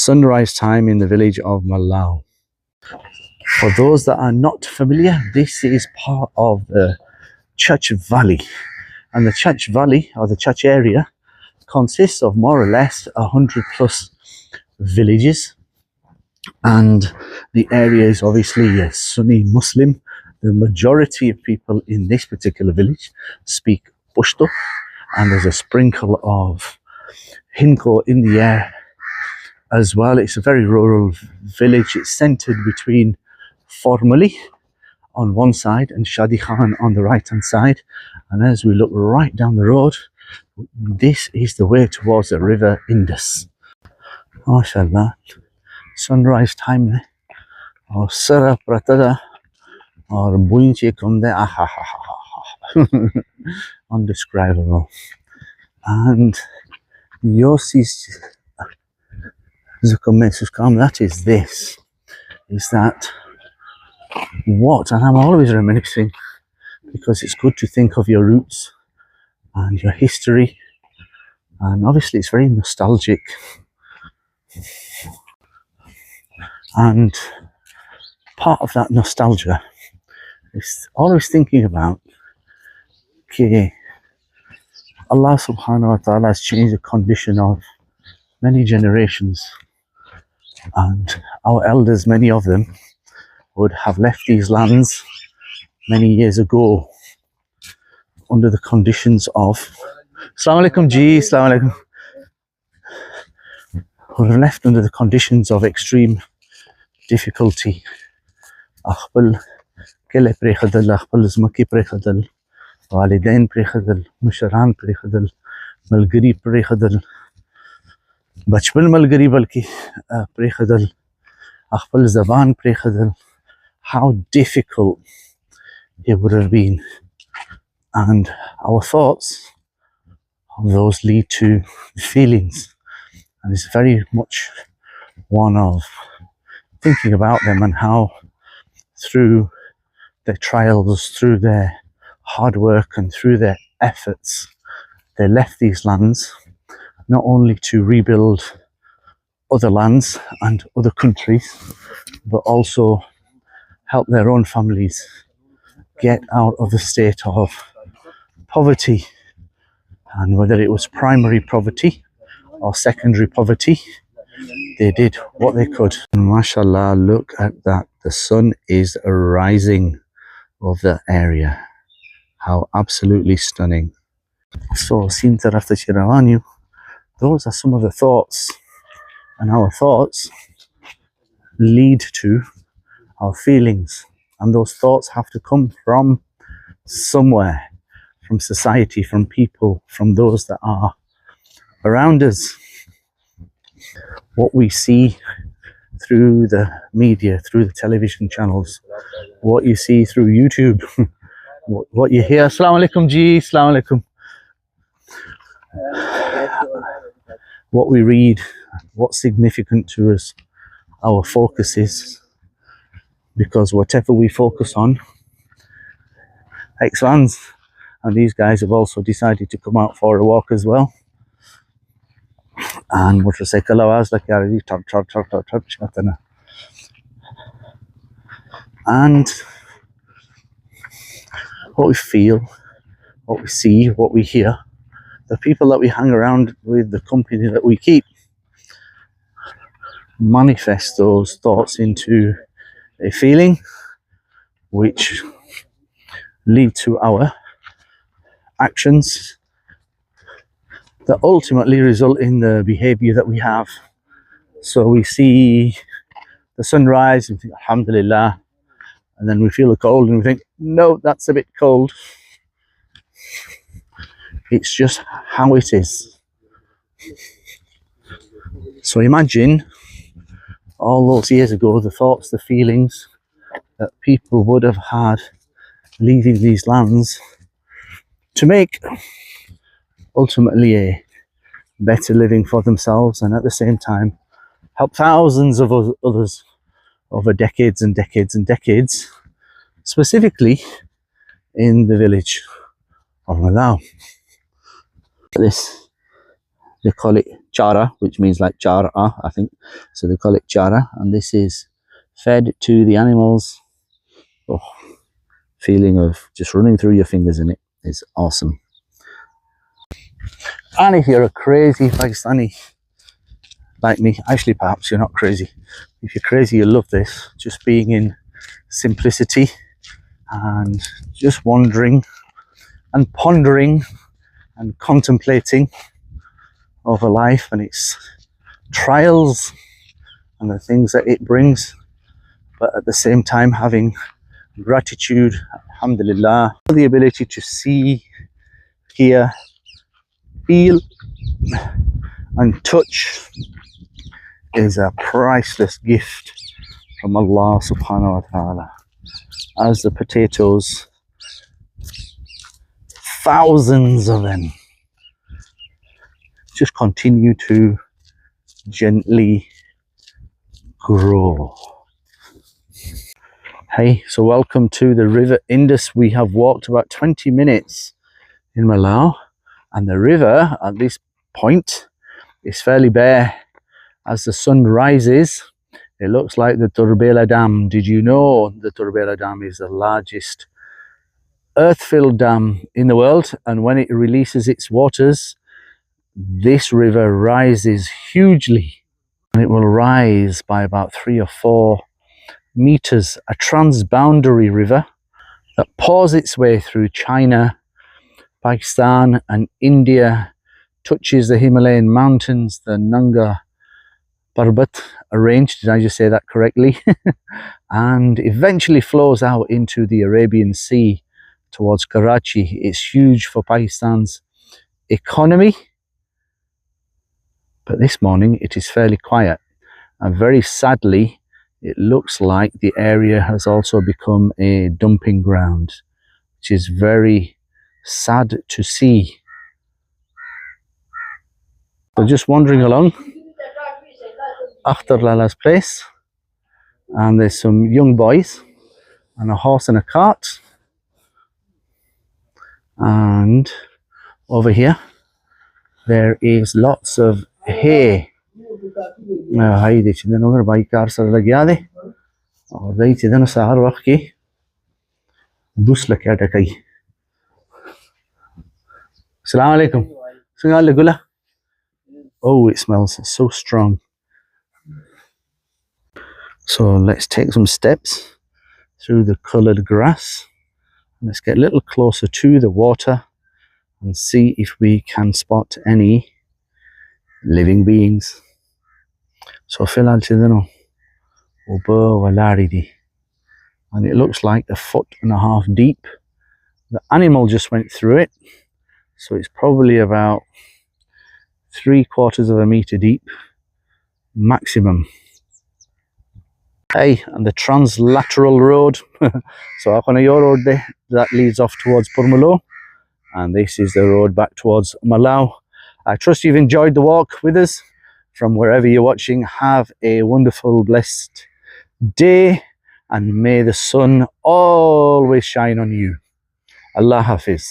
sunrise time in the village of Mallah. For those that are not familiar, this is part of the Church Valley, and the Church Valley, or the church area, consists of more or less 100 plus villages, and the area is obviously a Sunni Muslim. The majority of people in this particular village speak Pashto, and there's a sprinkle of Hinko in the air as well. It's a very rural village. It's centered between Formally on one side and Shadi Khan on the right hand side, and as we look right down the road, this is the way towards the River Indus. MashaAllah, sunrise time there. Or Sara Pratada or Buinche Kunde, undescribable. And Yossi's Zukamesuskam, that is this. Is that what? And I'm always reminiscing, because it's good to think of your roots and your history, and obviously it's very nostalgic. And part of that nostalgia is always thinking about, okay, Allah subhanahu wa ta'ala has changed the condition of many generations, and our elders, many of them, would have left these lands many years ago under the conditions of Assalamu alaikum ji, Assalamu alaikum. Would have left under the conditions of extreme difficulty. Akhbal kele prekhadal, akhbal zmaki prekhadal, walidain prekhadal, musharan prekhadal, malgari prekhadal, bachpan malgari balki prekhadal, akhbal zaban prekhadal. How difficult it would have been, and our thoughts of those lead to feelings, and it's very much one of thinking about them and how through their trials, through their hard work and through their efforts, they left these lands not only to rebuild other lands and other countries, but also help their own families get out of the state of poverty. And whether it was primary poverty or secondary poverty, they did what they could. And mashallah, look at that. The sun is rising over the area. How absolutely stunning. So, Sinta Rafta Chiravanu, those are some of the thoughts, and our thoughts lead to our feelings, and those thoughts have to come from somewhere, from society, from people, from those that are around us. What we see through the media, through the television channels, what you see through YouTube, what you hear. Assalamu alaikum ji, assalamu alaikum. What we read, what's significant to us, our focus is. Because whatever we focus on expands, and these guys have also decided to come out for a walk as well. And motorcycle hours like and what we feel, what we see, what we hear, the people that we hang around with, the company that we keep, manifest those thoughts into a feeling which lead to our actions that ultimately result in the behavior that we have. So we see the sunrise and we think alhamdulillah, and then we feel the cold and we think no, that's a bit cold. It's just how it is. So imagine all those years ago, the thoughts, the feelings that people would have had leaving these lands to make ultimately a better living for themselves, and at the same time help thousands of others over decades and decades and decades, specifically in the village of Mallah. This They call it chara, which means like chara, I think. So they call it chara, and this is fed to the animals. Oh, feeling of just running through your fingers in it is awesome. And if you're a crazy Pakistani like me, actually perhaps you're not crazy. If you're crazy, you'll love this. Just being in simplicity and just wandering and pondering and contemplating over life and its trials and the things that it brings, but at the same time having gratitude, alhamdulillah, for the ability to see, hear, feel and touch is a priceless gift from Allah subhanahu wa ta'ala. As the potatoes, thousands of them, just continue to gently grow. Hey, so welcome to the River Indus. We have walked about 20 minutes in Mallah, and the river at this point is fairly bare. As the sun rises, it looks like the Turbela Dam. Did you know the Turbela Dam is the largest earth-filled dam in the world? And when it releases its waters, this river rises hugely. And it will rise by about 3 or 4 meters. A transboundary river that pours its way through China, Pakistan and India, touches the Himalayan mountains, the Nanga Parbat range, did I just say that correctly? And eventually flows out into the Arabian Sea towards Karachi. It's huge for Pakistan's economy, but this morning it is fairly quiet, and very sadly it looks like the area has also become a dumping ground, which is very sad to see. So just wandering along Akhtar Lala's place, and there's some young boys and a horse and a cart, and over here there is lots of hay. هاي دي چندن اگر by car سر لگیا دے اور دائی چندن سہر وقت کی Bose لکیا ٹکائی. Assalamu alaikum. Sungal gula. Oh, it smells so strong. So let's take some steps through the coloured grass. Let's get a little closer to the water and see if we can spot any living beings. So filal chidano uba walari di, and it looks like 1.5 feet deep. The animal just went through it, so it's probably about 3/4 meter deep maximum. Hey, and the translateral road. So up on your road there, that leads off towards Purmalo, and this is the road back towards Mallah. I trust you've enjoyed the walk with us from wherever you're watching. Have a wonderful, blessed day, and may the sun always shine on you. Allah Hafiz.